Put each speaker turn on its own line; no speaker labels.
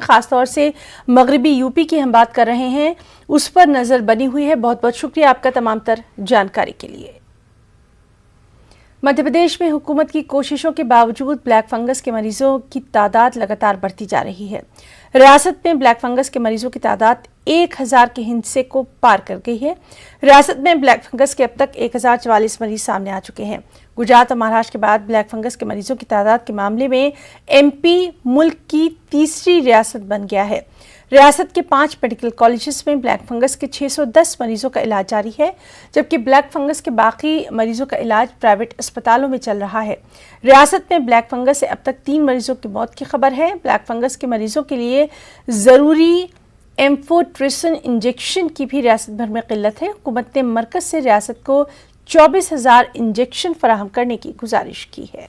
خاص طور سے مغربی یوپی کی ہم بات کر رہے ہیں، اس پر نظر بنی ہوئی ہے۔ بہت بہت شکریہ آپ کا تمام تر جانکاری کے لیے۔ مدھیہ پردیش میں حکومت کی کوششوں کے باوجود بلیک فنگس کے مریضوں کی تعداد لگاتار بڑھتی جا رہی ہے۔ ریاست میں بلیک فنگس کے مریضوں کی تعداد 1000 کے ہندسے کو پار کر گئی ہے۔ ریاست میں بلیک فنگس کے اب تک 1044 مریض سامنے آ چکے ہیں۔ گجرات اور مہاراشٹر کے بعد بلیک فنگس کے مریضوں کی تعداد کے معاملے میں ایم پی ملک کی تیسری ریاست بن گیا ہے۔ ریاست کے 5 میڈیکل کالجز میں بلیک فنگس کے 610 مریضوں کا علاج جاری ہے، جبکہ بلیک فنگس کے باقی مریضوں کا علاج پرائیویٹ اسپتالوں میں چل رہا ہے۔ ریاست میں بلیک فنگس سے اب تک 3 مریضوں کی موت کی خبر ہے۔ بلیک فنگس کے مریضوں کے لیے ضروری ایمفوٹریسن انجیکشن کی بھی ریاست بھر میں قلت ہے۔ حکومت نے مرکز سے ریاست کو 24,000 انجیکشن فراہم کرنے کی گزارش کی ہے۔